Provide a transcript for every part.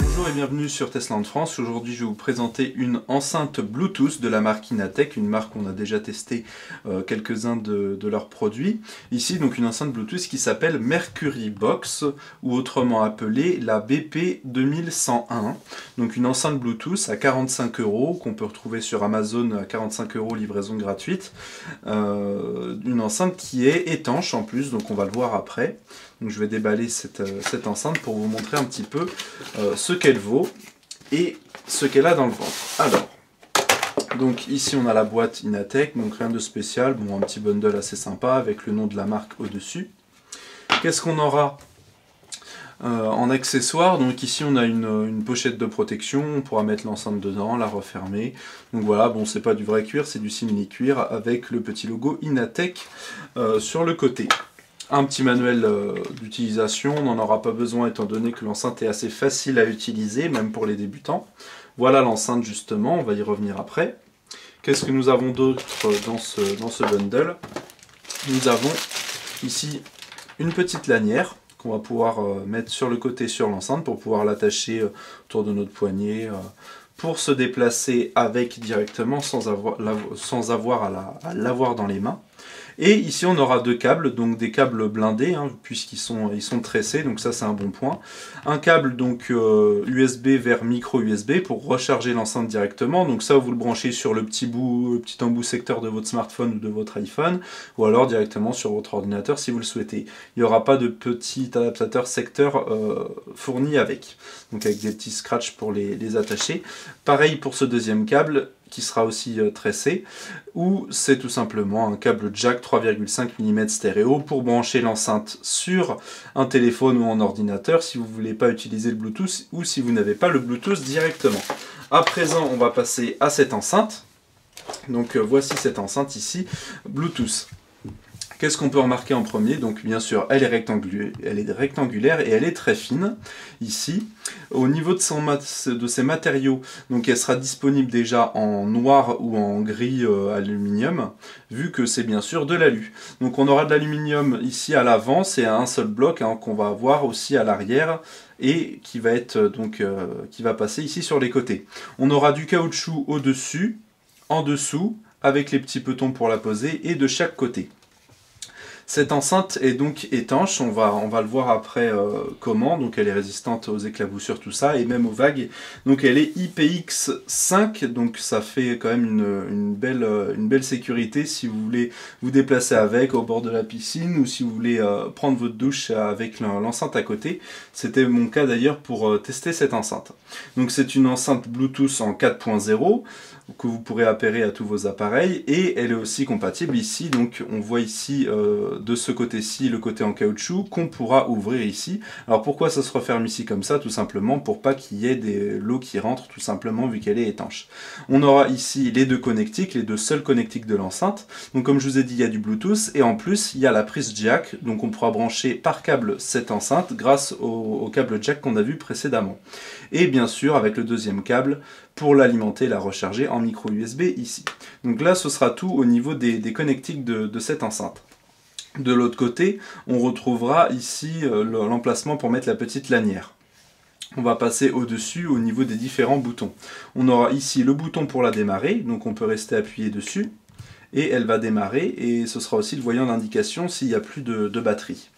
Bonjour et bienvenue sur Tesla France. Aujourd'hui je vais vous présenter une enceinte Bluetooth de la marque Inateck, une marque qu'on a déjà testé quelques-uns de leurs produits. Ici donc une enceinte Bluetooth qui s'appelle Mercury Box ou autrement appelée la BP 2101. Donc une enceinte Bluetooth à 45 € qu'on peut retrouver sur Amazon à 45 € livraison gratuite. Une enceinte qui est étanche en plus, donc on va le voir après. Donc je vais déballer cette enceinte pour vous montrer un petit peu ce qu'elle vaut et ce qu'elle a dans le ventre. Alors, donc ici on a la boîte Inateck, donc rien de spécial, bon un petit bundle assez sympa avec le nom de la marque au-dessus. Qu'est-ce qu'on aura en accessoire? Donc ici on a une pochette de protection, on pourra mettre l'enceinte dedans, la refermer. Donc voilà, bon c'est pas du vrai cuir, c'est du simili-cuir avec le petit logo Inateck sur le côté. Un petit manuel d'utilisation, on n'en aura pas besoin étant donné que l'enceinte est assez facile à utiliser, même pour les débutants. Voilà l'enceinte justement, on va y revenir après. Qu'est-ce que nous avons d'autre dans ce bundle? Nous avons ici une petite lanière qu'on va pouvoir mettre sur le côté sur l'enceinte pour pouvoir l'attacher autour de notre poignet, pour se déplacer avec directement sans avoir à l'avoir dans les mains. Et ici on aura deux câbles, donc des câbles blindés, hein, puisqu'ils sont tressés, donc ça c'est un bon point. Un câble donc USB vers micro USB pour recharger l'enceinte directement, donc ça vous le branchez sur le petit embout secteur de votre smartphone ou de votre iPhone, ou alors directement sur votre ordinateur si vous le souhaitez. Il n'y aura pas de petit adaptateur secteur fourni avec des petits scratchs pour les attacher. Pareil pour ce deuxième câble, qui sera aussi tressé, ou c'est tout simplement un câble jack 3,5 mm stéréo pour brancher l'enceinte sur un téléphone ou un ordinateur si vous ne voulez pas utiliser le Bluetooth ou si vous n'avez pas le Bluetooth directement. À présent, on va passer à cette enceinte. Donc voici cette enceinte ici, Bluetooth. Qu'est-ce qu'on peut remarquer en premier? Donc bien sûr, elle est rectangulaire et elle est très fine, ici. Au niveau de ses matériaux, donc elle sera disponible déjà en noir ou en gris aluminium, vu que c'est bien sûr de l'alu. Donc on aura de l'aluminium ici à l'avant, c'est un seul bloc qu'on va avoir aussi à l'arrière, et qui va être qui va passer ici sur les côtés. On aura du caoutchouc au-dessus, en dessous, avec les petits petons pour la poser, et de chaque côté. Cette enceinte est donc étanche, on va le voir après comment, donc elle est résistante aux éclaboussures, tout ça, et même aux vagues. Donc elle est IPX5, donc ça fait quand même une belle sécurité si vous voulez vous déplacer avec au bord de la piscine, ou si vous voulez prendre votre douche avec l'enceinte à côté. C'était mon cas d'ailleurs pour tester cette enceinte. Donc c'est une enceinte Bluetooth en 4.0, que vous pourrez appairer à tous vos appareils, et elle est aussi compatible ici, donc on voit ici de ce côté-ci le côté en caoutchouc qu'on pourra ouvrir ici. Alors pourquoi ça se referme ici comme ça? Tout simplement pour pas qu'il y ait l'eau qui rentre, tout simplement vu qu'elle est étanche. On aura ici les deux connectiques, les deux seuls connectiques de l'enceinte. Donc comme je vous ai dit, il y a du Bluetooth, et en plus il y a la prise jack, donc on pourra brancher par câble cette enceinte grâce au câble jack qu'on a vu précédemment. Et bien sûr avec le deuxième câble pour l'alimenter et la recharger en micro USB ici. Donc là ce sera tout au niveau des connectiques de cette enceinte. De l'autre côté, on retrouvera ici l'emplacement pour mettre la petite lanière. On va passer au-dessus au niveau des différents boutons. On aura ici le bouton pour la démarrer, donc on peut rester appuyé dessus, et elle va démarrer, et ce sera aussi le voyant d'indication s'il n'y a plus de batterie.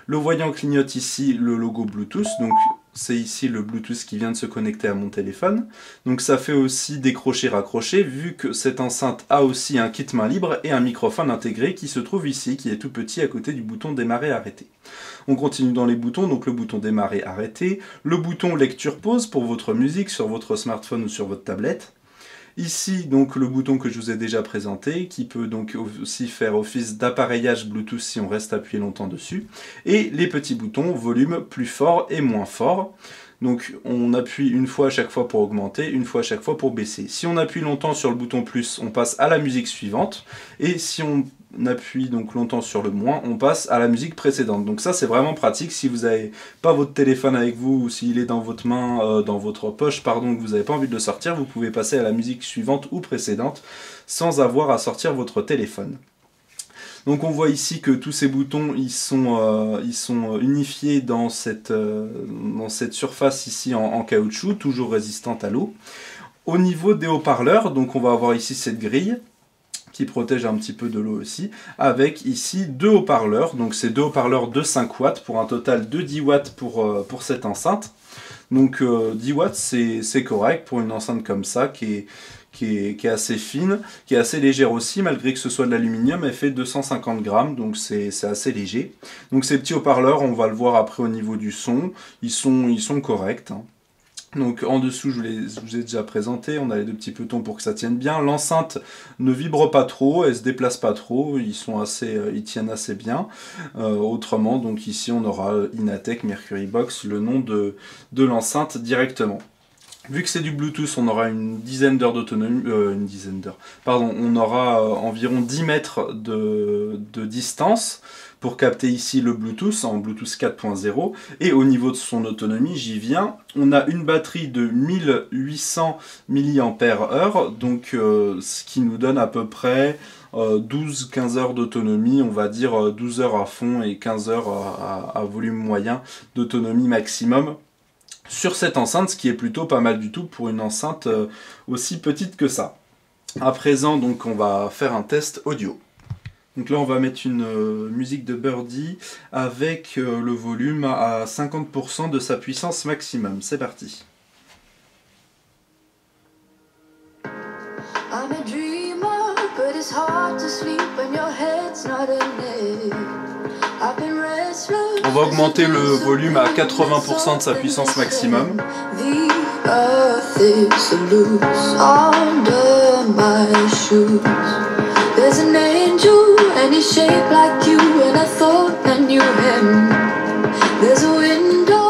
Le voyant clignote ici le logo Bluetooth, donc c'est ici le Bluetooth qui vient de se connecter à mon téléphone. Donc ça fait aussi décrocher-raccrocher, vu que cette enceinte a aussi un kit main libre et un microphone intégré qui se trouve ici, qui est tout petit à côté du bouton démarrer-arrêter. On continue dans les boutons, donc le bouton démarrer-arrêter, le bouton lecture-pause pour votre musique sur votre smartphone ou sur votre tablette. Ici, donc, le bouton que je vous ai déjà présenté, qui peut donc aussi faire office d'appareillage Bluetooth si on reste appuyé longtemps dessus. Et les petits boutons volume plus fort et moins fort. Donc on appuie une fois à chaque fois pour augmenter, une fois à chaque fois pour baisser. Si on appuie longtemps sur le bouton plus, on passe à la musique suivante. Et si on appuie donc longtemps sur le moins, on passe à la musique précédente. Donc ça c'est vraiment pratique si vous n'avez pas votre téléphone avec vous, ou s'il est dans votre main, dans votre poche, pardon, que vous n'avez pas envie de le sortir, vous pouvez passer à la musique suivante ou précédente sans avoir à sortir votre téléphone. Donc on voit ici que tous ces boutons ils sont unifiés dans cette surface ici en caoutchouc, toujours résistante à l'eau. Au niveau des haut-parleurs, donc on va avoir ici cette grille qui protège un petit peu de l'eau aussi, avec ici deux haut-parleurs, donc c'est deux haut-parleurs de 5 watts pour un total de 10 watts pour cette enceinte. Donc 10 watts c'est correct pour une enceinte comme ça qui est assez fine, qui est assez légère aussi, malgré que ce soit de l'aluminium, elle fait 250 grammes, donc c'est assez léger. Donc ces petits haut-parleurs, on va le voir après au niveau du son, ils sont corrects, hein. Donc en dessous, je vous ai déjà présenté, on a les deux petits boutons pour que ça tienne bien. L'enceinte ne vibre pas trop, elle se déplace pas trop, ils tiennent assez bien. Autrement, donc ici on aura Inatech Mercury Box, le nom de l'enceinte directement. Vu que c'est du Bluetooth, on aura une dizaine d'heures d'autonomie, on aura environ 10 mètres de distance pour capter ici le Bluetooth en Bluetooth 4.0. Et au niveau de son autonomie, j'y viens, on a une batterie de 1800 mAh, donc ce qui nous donne à peu près 12-15 heures d'autonomie, on va dire 12 heures à fond et 15 heures à volume moyen d'autonomie maximum sur cette enceinte, ce qui est plutôt pas mal du tout pour une enceinte aussi petite que ça. À présent, donc, on va faire un test audio. Donc là, on va mettre une musique de Birdie avec le volume à 50% de sa puissance maximum. C'est parti. I'm a dreamer, but it's hard to sleep when your head's not in it. On va augmenter le volume à 80% de sa puissance maximum.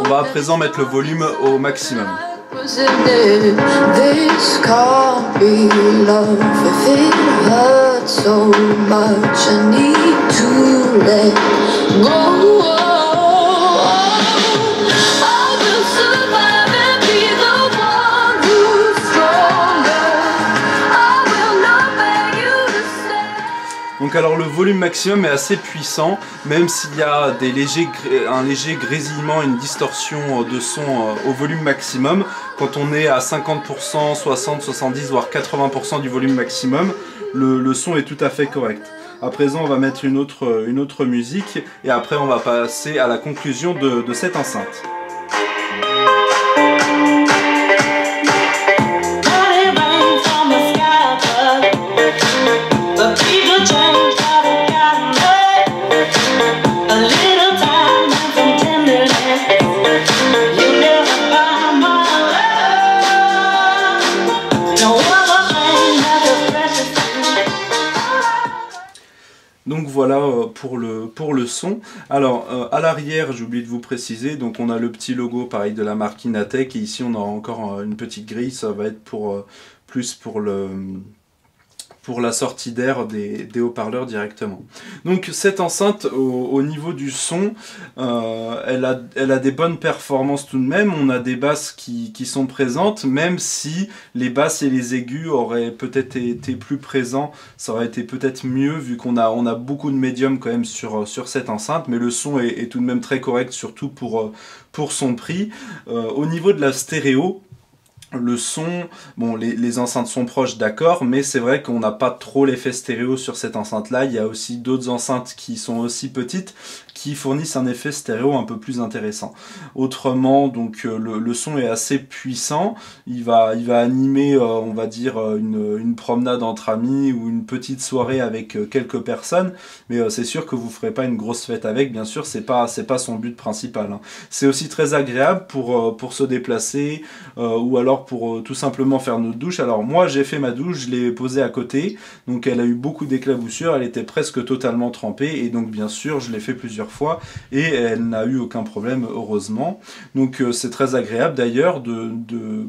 On va à présent mettre le volume au maximum. Donc alors le volume maximum est assez puissant, même s'il y a un léger grésillement, une distorsion de son au volume maximum. Quand on est à 50%, 60, 70 voire 80% du volume maximum, le son est tout à fait correct. À présent on va mettre une autre musique et après on va passer à la conclusion de cette enceinte. Donc voilà pour le son. Alors à l'arrière, j'ai oublié de vous préciser, donc on a le petit logo pareil de la marque Inatech et ici on a encore une petite grille, ça va être plus pour la sortie d'air des haut-parleurs directement. Donc cette enceinte au niveau du son, elle a des bonnes performances tout de même. On a des basses qui sont présentes, même si les basses et les aigus auraient peut-être été plus présents, ça aurait été peut-être mieux vu qu'on a beaucoup de médium quand même sur cette enceinte, mais le son est tout de même très correct, surtout pour son prix. Au niveau de la stéréo, le son, bon les enceintes sont proches d'accord, mais c'est vrai qu'on n'a pas trop l'effet stéréo sur cette enceinte là. Il y a aussi d'autres enceintes qui sont aussi petites qui fournissent un effet stéréo un peu plus intéressant. Autrement, donc le son est assez puissant, il va animer on va dire une promenade entre amis ou une petite soirée avec quelques personnes, mais c'est sûr que vous ferez pas une grosse fête avec, bien sûr c'est pas son but principal, hein. C'est aussi très agréable pour se déplacer ou alors pour tout simplement faire notre douche. Alors moi j'ai fait ma douche, je l'ai posée à côté, donc elle a eu beaucoup d'éclaboussures, elle était presque totalement trempée et donc bien sûr je l'ai fait plusieurs fois et elle n'a eu aucun problème heureusement. Donc c'est très agréable d'ailleurs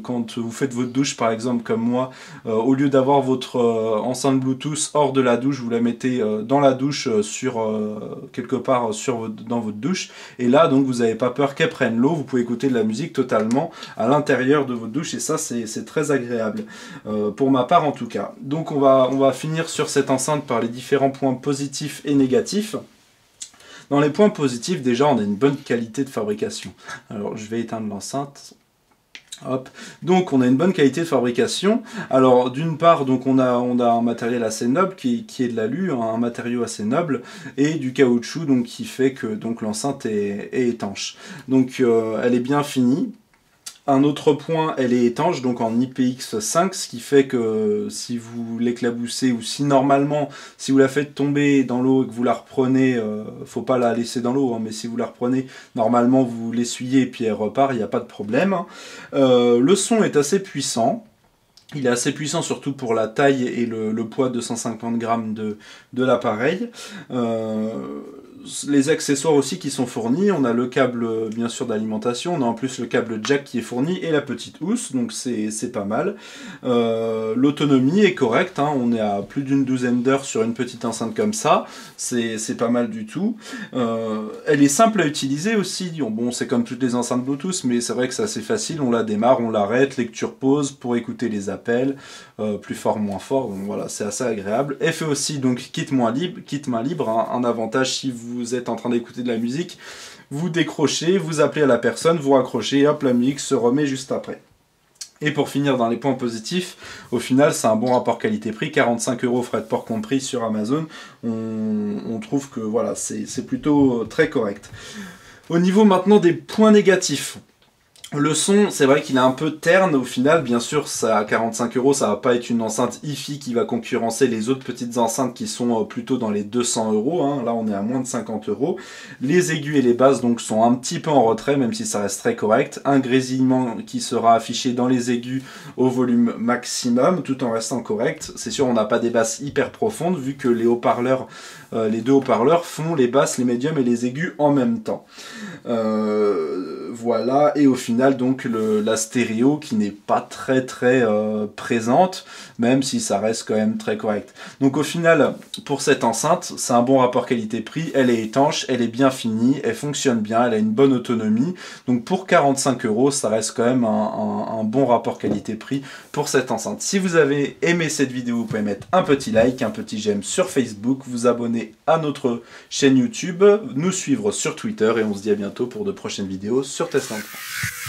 quand vous faites votre douche par exemple comme moi, au lieu d'avoir votre enceinte Bluetooth hors de la douche, vous la mettez dans la douche quelque part dans votre douche et là donc vous n'avez pas peur qu'elle prenne l'eau, vous pouvez écouter de la musique totalement à l'intérieur de votre douche et ça c'est très agréable, pour ma part en tout cas. Donc on va finir sur cette enceinte par les différents points positifs et négatifs. Dans les points positifs, déjà on a une bonne qualité de fabrication. Alors je vais éteindre l'enceinte. Hop. Donc on a une bonne qualité de fabrication. Alors d'une part, donc on a un matériel assez noble qui est de l'alu, un matériau assez noble, et du caoutchouc donc qui fait que donc l'enceinte est étanche. Donc elle est bien finie. Un autre point, elle est étanche, donc en IPX5, ce qui fait que si vous l'éclaboussez, ou si normalement, si vous la faites tomber dans l'eau et que vous la reprenez, faut pas la laisser dans l'eau, hein, mais si vous la reprenez, normalement vous l'essuyez et puis elle repart, il n'y a pas de problème. Le son est assez puissant. Il est assez puissant surtout pour la taille et le poids de 150 grammes de l'appareil. Les accessoires aussi qui sont fournis, on a le câble bien sûr d'alimentation, on a en plus le câble jack qui est fourni et la petite housse, donc c'est pas mal. L'autonomie est correcte, hein, on est à plus d'une douzaine d'heures sur une petite enceinte comme ça, c'est pas mal du tout. Elle est simple à utiliser aussi, bon c'est comme toutes les enceintes Bluetooth, mais c'est vrai que c'est assez facile, on la démarre, on l'arrête, lecture pause pour écouter les appels, plus fort, moins fort, donc voilà, c'est assez agréable. Elle fait aussi donc kit main libre, hein, un avantage si vous êtes en train d'écouter de la musique, vous décrochez, vous appelez à la personne, vous raccrochez, hop, la musique se remet juste après. Et pour finir dans les points positifs, au final c'est un bon rapport qualité-prix, 45 € frais de port compris sur Amazon, on trouve que voilà, c'est plutôt très correct. Au niveau maintenant des points négatifs, le son, c'est vrai qu'il est un peu terne au final, bien sûr, ça à 45 €, ça va pas être une enceinte hi-fi qui va concurrencer les autres petites enceintes qui sont plutôt dans les 200 €, hein. Là on est à moins de 50 €. Les aigus et les basses donc sont un petit peu en retrait, même si ça reste très correct. Un grésillement qui sera affiché dans les aigus au volume maximum, tout en restant correct. C'est sûr, on n'a pas des basses hyper profondes, vu que les haut-parleurs, les deux haut-parleurs font les basses, les médiums et les aigus en même temps. Voilà, et au final donc la stéréo qui n'est pas très présente, même si ça reste quand même très correct. Donc au final, pour cette enceinte, c'est un bon rapport qualité-prix, elle est étanche, elle est bien finie, elle fonctionne bien, elle a une bonne autonomie. Donc pour 45 €, ça reste quand même un bon rapport qualité-prix pour cette enceinte. Si vous avez aimé cette vidéo, vous pouvez mettre un petit like, un petit j'aime sur Facebook, vous abonner à notre chaîne YouTube, nous suivre sur Twitter et on se dit à bientôt pour de prochaines vidéos sur Test L'Enfant.